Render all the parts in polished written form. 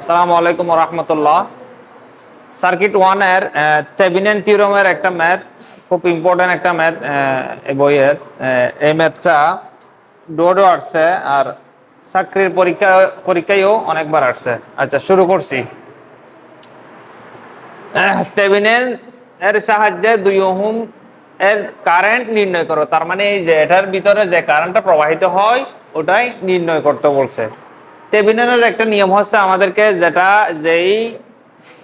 আসসালামু আলাইকুম ওয়া রাহমাতুল্লাহ। সার্কিট 1 এর থেভেনিন থিওরেমের একটা ম্যাথ, খুব ইম্পর্টেন্ট একটা ম্যাথ এই বইয়ের। এই ম্যাথটা ডোডো আসছে আর চাকরির পরীক্ষায়ও অনেকবার আসছে। আচ্ছা, শুরু করছি। থেভেনিন এর সাহায্যে 2 ওহম এর কারেন্ট নির্ণয় করো। তার মানে এই যে এটার ভিতরে যে কারেন্টটা প্রবাহিত হয় ওটাই নির্ণয় করতে বলছে। থেভেনিনের একটা নিয়ম হচ্ছে আমাদেরকে যেই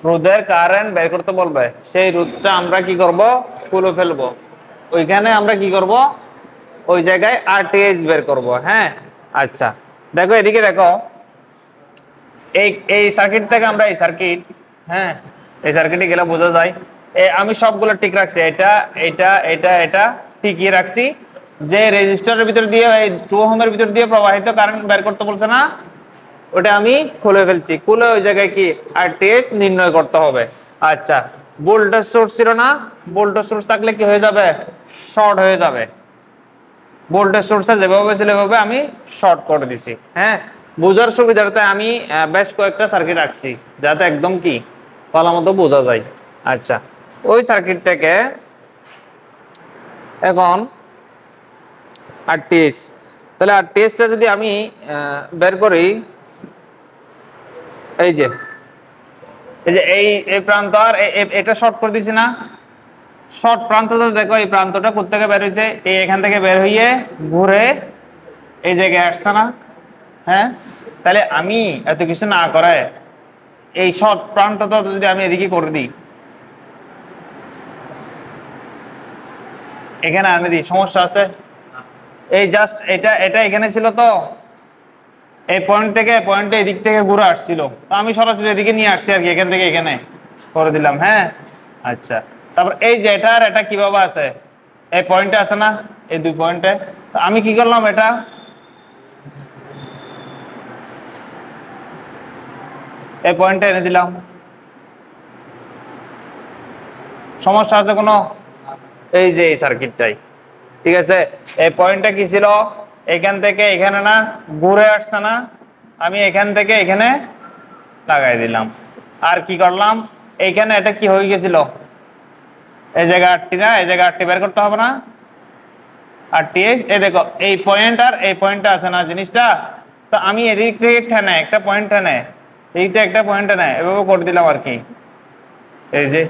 রোধের কারেন্ট বের করতে বলবে সেই রোধটা আমরা কি করব, খুলে ফেলবো। ওইখানে আমরা কি করব, ওই জায়গায় আরটিএইচ বের করব। হ্যাঁ, আচ্ছা দেখো, এদিকে দেখো, এই সার্কিট থেকে আমরা এই সার্কিট, হ্যাঁ এই সার্কিটে গেলে বোঝা যায়। আমি সবগুলো ঠিক রাখছি, এটা এটা এটা এটা টিকিয়ে রাখছি। যে রেজিস্টারের ভিতর দিয়ে এই 2 ওহমের ভিতর দিয়ে প্রবাহিত কারেন্ট বের করতে বলছে না, ওটা আমি খুলে ফেলছি। খুলে ওই জায়গায় কি আরটিএইচ নির্ণয় করতে হবে। আচ্ছা, ভোল্টেজ সোর্স ছিল না, ভোল্টেজ সোর্স থাকলে কি হয়ে যাবে, শর্ট হয়ে যাবে। ভোল্টেজ সোর্সটা যেভাবে ছিল এভাবে আমি শর্ট করে দিছি। হ্যাঁ, বোঝার সুবিধার্থে আমি বেশ কয়েকটা সার্কিট রাখছি যাতে একদম কি ভালো মতো বোঝা যায়। আচ্ছা, ওই সার্কিট থেকে এখন আরটিএইচ, তাহলে আরটিএইচটা যদি আমি বের করি, এই যে এই প্রান্ত আর এটা শর্ট করে দিছি না, শর্ট প্রান্ত দেখো, এই প্রান্তটা কোত্থেকে বের হয়েছে, এই এখান থেকে বের হইয়ে ঘুরে এই জায়গায় আসছে না। হ্যাঁ, তাহলে আমি এত কিছু না করে এই শর্ট প্রান্তটা যদি আমি এদিকে করে দিই, এখানে আনে দিই, সমস্যা আছে? এই জাস্ট এটা এটা এখানে ছিল, তো এই পয়েন্ট থেকে পয়েন্টে এদিক থেকে ঘুরে আসছিল, তো আমি সরাসরি এদিকে নিয়ে আসছি আর কি, এখান থেকে এখানে করে দিলাম। হ্যাঁ, আচ্ছা, তারপর এই যে এটা আর এটা কিভাবে আছে, এই পয়েন্টে আছে না, এই 2 পয়েন্টে, তো আমি কি করলাম, এটা এই পয়েন্টে এনে দিলাম। সমস্যা আছে কোনো? এই যে এই সার্কিটটাই ঠিক আছে। এই পয়েন্টটা কি ছিল, এখান থেকে এখানে না ঘুরে আসছে না, আমি এখান থেকে এখানে লাগাই দিলাম। আর কি করলাম, এইখানে এটা কি হয়ে গেছিল, এই জায়গা আটটি না, এই জায়গা আটটি বের করতে হবে না, আরটিএইচ। এই দেখো, এই পয়েন্ট আর এই পয়েন্টটা আছে না জিনিসটা, তো আমি এদিক থেকে টেনে একটা পয়েন্ট টেনে এইটা একটা পয়েন্ট টেনে এভাবে করে দিলাম আর কি। এই যে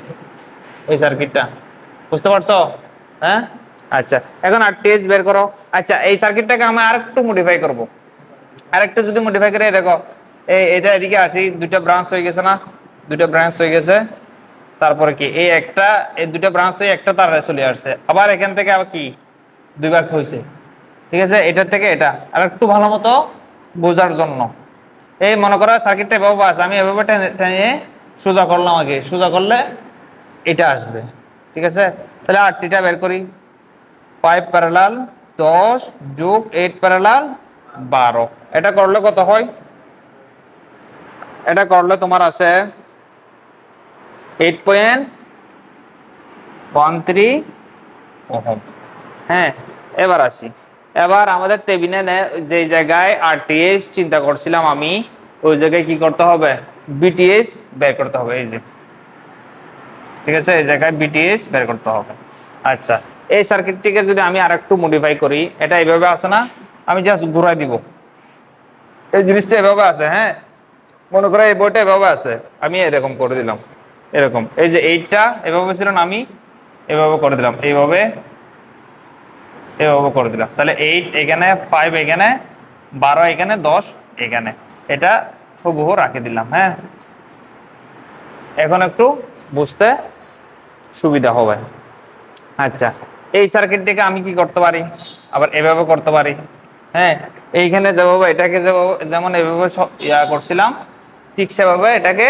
এই সার্কিটটা, বুঝতে পারছো? হ্যাঁ, আচ্ছা, এখন আরটিএইচ বের করো। আচ্ছা, এই সার্কিটটাকে আমি আরেকটু মডিফাই করব। আরেকটু যদি মডিফাই করে, দেখো এটা এদিকে আসি, 2টা ব্রাঞ্চ হয়ে গেছে না, 2টা ব্রাঞ্চ হয়ে গেছে। তারপরে কি এই একটা, এই 2টা ব্রাঞ্চ হয়ে একটা তারে চলে আসছে, আবার এখান থেকে আবার কি 2 ভাগ হয়েছে। ঠিক আছে, এটার থেকে এটা আর একটু ভালো মতো বোঝার জন্য, এই মনে করো সার্কিটটা এভাবে আছে, আমি এভাবে টেনে সোজা করলাম, আগে সোজা করলে এটা আসবে। ঠিক আছে, তাহলে আরটিটা বের করি। 5 প্যারালাল 10 যোগ 8 প্যারালাল 12, এটা করলে কত হয়, এটা করলে তোমার আছে 8.13 ওহম। হ্যাঁ, এবার আসি, এবার আমাদের থেভেনিনে যে জায়গায় আরটিএইচ চিন্তা করছিলাম আমি, ওই জায়গায় কি করতে হবে, বিটিএইচ বের করতে হবে। এই যে ঠিক আছে, এই জায়গায় বিটিএইচ বের করতে হবে। আচ্ছা, এই সার্কিটটিকে যদি আমি আরেকটু মডিফাই করি, এটা এইভাবে আছে না, আমি জাস্ট ঘুরাই দিব, এই জিনিসটা এভাবে আছে। হ্যাঁ, মনে করো এই বইটা এভাবে আছে, আমি এরকম করে দিলাম, এরকম, এই যে এইটা এভাবে ছিল না, আমি এভাবে করে দিলাম, এইভাবে এভাবে করে দিলাম। তাহলে 8 এখানে, 5 এখানে, 12 এখানে, 10 এখানে, এটা হুবহু রাখে দিলাম। হ্যাঁ, এখন একটু বুঝতে সুবিধা হবে। আচ্ছা, এই সার্কিটটিকে আমি কি করতে পারি, আবার এভাবে করতে পারি। হ্যাঁ, এইখানে যেভাবে এটাকে যেমন এভাবে করছিলাম, ঠিক সেভাবে এটাকে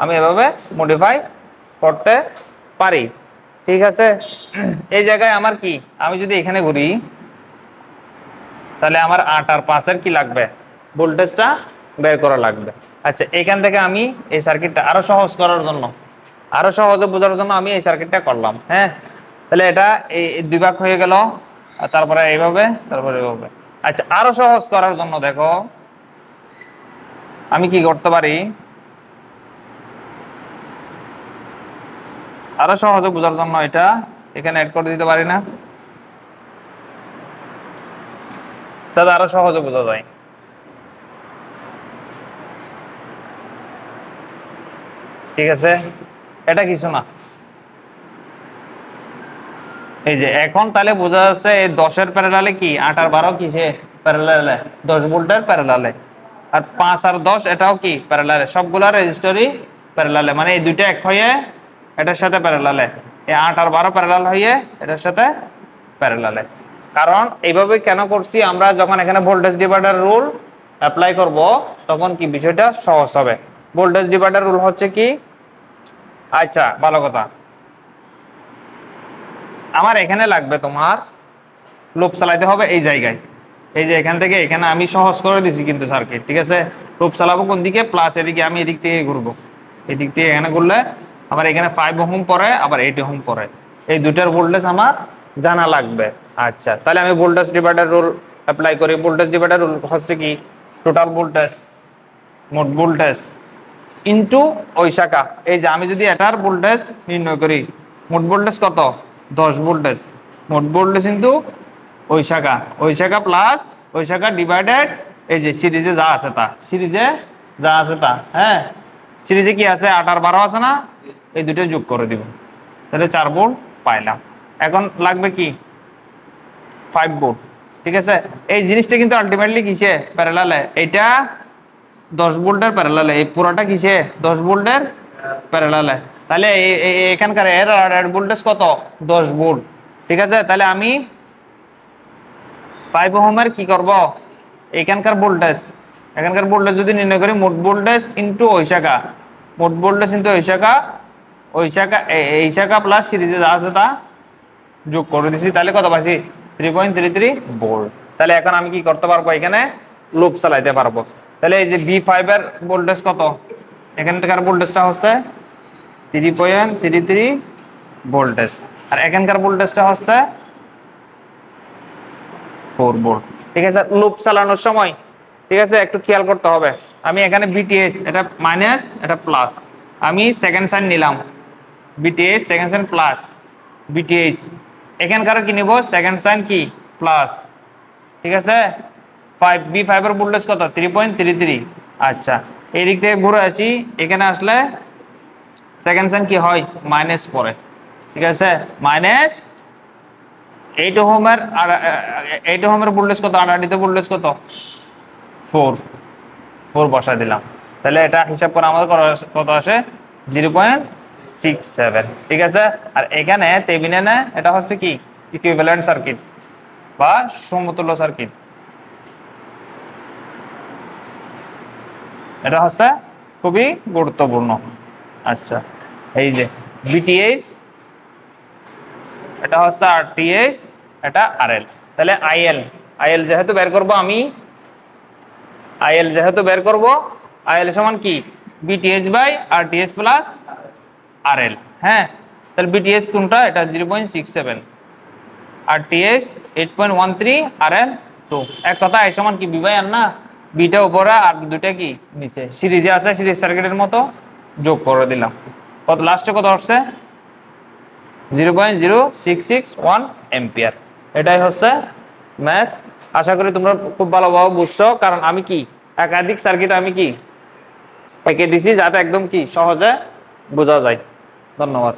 আমি এভাবে মডিফাই করতে পারি। ঠিক আছে, এই জায়গায় আমার কি, আমি যদি এখানে ঘুরি, তাহলে আমার 8 আর 5 এর কি লাগবে, ভোল্টেজটা বের করা লাগবে। আচ্ছা, এখান থেকে আমি এই সার্কিটটা আরো সহজ করার জন্য, আরো সহজে বোঝার জন্য আমি এই সার্কিটটা করলাম। হ্যাঁ, তাহলে এটা এই 2 ভাগ হয়ে গেল, আর তারপরে এইভাবে, তারপরে এইভাবে। আচ্ছা, আরো সহজ করার জন্য দেখো আমি কি করতে পারি, আরো সহজে বোঝার জন্য এটা এখানে অ্যাড করে দিতে পারি না, তাহলে আরো সহজে বোঝা যায়। ঠিক আছে, এটা কিছু না। এই যে এখন তাহলে বোঝা যাচ্ছে এই 10-এর প্যারালালে কি 8 আর 12 কিসে প্যারালালে, 10 ভোল্টের প্যারালালে, আর 5 আর 10 এটাও কি প্যারালালে, সবগুলা রেজিস্টরই প্যারালালে, মানে এই দুইটা এক হয়ে এটার সাথে প্যারালালে, এই 8 আর 12 প্যারালাল হয়ে এটার সাথে প্যারালালে। কারণ এইভাবে কেন করছি আমরা, যখন এখানে ভোল্টেজ ডিভাইডার রুল অ্যাপ্লাই করব তখন কি বিষয়টা সহজ হবে। ভোল্টেজ ডিভাইডার রুল হচ্ছে কি, আচ্ছা ভালো কথা, আমার এখানে লাগবে তোমার লুপ চালাইতে হবে এই জায়গায়, এই যে এখান থেকে এখানে আমি সহজ করে দিছি কিন্তু সার্কিট। ঠিক আছে, লুপ চালাবো কোন দিকে, প্লাস এদিকে আমি এদিক থেকে ঘুরবো, এদিক থেকে এখানে ঘুরলে আমার এখানে 5 ওহম পরে আবার 8 ওহম পরে, এই দুটার ভোল্টেজ আমার জানা লাগবে। আচ্ছা, তাহলে আমি ভোল্টেজ ডিভাইডার রুল অ্যাপ্লাই করি। ভোল্টেজ ডিভাইডার রুল হচ্ছে কি, টোটাল ভোল্টেজ, মোট ভোল্টেজ ইনটু ওই শাখা। এই যে আমি যদি এটার ভোল্টেজ নির্ণয় করি, মোট ভোল্টেজ কত 10 ভোল্টেজ, মোট ভোল্টেজ কিন্তু ওই শাখা প্লাস ওই শাখা ডিভাইডেড এই যে সিরিজে যা আছে তা, সিরিজে যা আছে তা, হ্যাঁ সিরিজে কি আছে 8 আর 12 আছে না, এই দুটো যোগ করে দিব, তাহলে 4 ভোল্ট পাইলাম। এখন লাগবে কি 5 ভোল্ট। ঠিক আছে, এই জিনিসটা কিন্তু আলটিমেটলি কিসে প্যারালালে, এটা 10 ভোল্টের প্যারালালে, এই পুরোটা কিসে 10 ভোল্টের প্যারালালে, তাহলে এখানকার এর ভোল্টেজ কত 10 ভোল্ট। ঠিক আছে, তাহলে আমি 5 ওহমের কি করব, এখানকার ভোল্টেজ যদি নির্ণয় করি, মোট ভোল্টেজ ইনটু ওই শাখা, মোট ভোল্টেজ ইনটু ওই শাখা এই শাখা প্লাস সিরিজে যা আছে তা যোগ করে দিছি, তাহলে কত পাইছি 3.33 ভোল্ট। তাহলে এখন আমি কি করতে পারবো, এখানে লুপ চালাইতে পারবো। তাহলে এই যে B5 এর ভোল্টেজ কত, এখানকার ভোল্টেজটা হচ্ছে 3.33 ভোল্টেজ, আর এখানকার ভোল্টেজটা হচ্ছে 4 ভোল্ট। ঠিক আছে, লুপ চালানোর সময় ঠিক আছে একটু খেয়াল করতে হবে, আমি এখানে BTS এটা মাইনাস এটা প্লাস, আমি সেকেন্ড সাইন নিলাম, BTS second sign plus, BTS এখানকার কি নিব সেকেন্ড সাইন কি প্লাস। ঠিক আছে, B5 এর ভোল্টেজ কত 3.33। আচ্ছা, এই দিক থেকে ঘুরে আসি, এখানে আসলে সেকেন্ড সাইন কি হয় মাইনাস পরে। ঠিক আছে, মাইনাস 8 ওহমের, আর 8 ওহমের ভোল্টেজ কত, আর আরডিতে ভোল্টেজ কত 4 বসাই দিলাম, তাহলে এটা হিসাব করে আমাদের কত আসে 0.67। ঠিক আছে, আর এখানে থেভেনিনে এটা হচ্ছে কি ইকুইভ্যালেন্ট সার্কিট বা সমতুল্য সার্কিট, এটা হচ্ছে খুবই গুরুত্বপূর্ণ। আচ্ছা, এই যে BTS এটা হচ্ছে RTS, এটা RL, তাহলে IL যেহেতু বের করব আমি, IL যেহেতু বের করব, IL সমান কি BTS by RTS plus RL। হ্যাঁ, তাহলে BTS কোনটা, এটা 0.67, RTS 8.13, RL 2। এক কথা এই সমান কি B বাই R না, বিটা উপরে আর দুইটা কি নিচে, সিরিজে আছে, সিরিজ সার্কিটের মতো যোগ করে দিলাম, কত লাস্টে কত আসছে 0.0661 এম্পিয়ার। এটাই হচ্ছে ম্যাথ। আশা করি তোমরা খুব ভালোভাবে বুঝছো, কারণ আমি কি একাধিক সার্কিট আমি কি এঁকে দিছি যাতে একদম কি সহজে বোঝা যায়। ধন্যবাদ।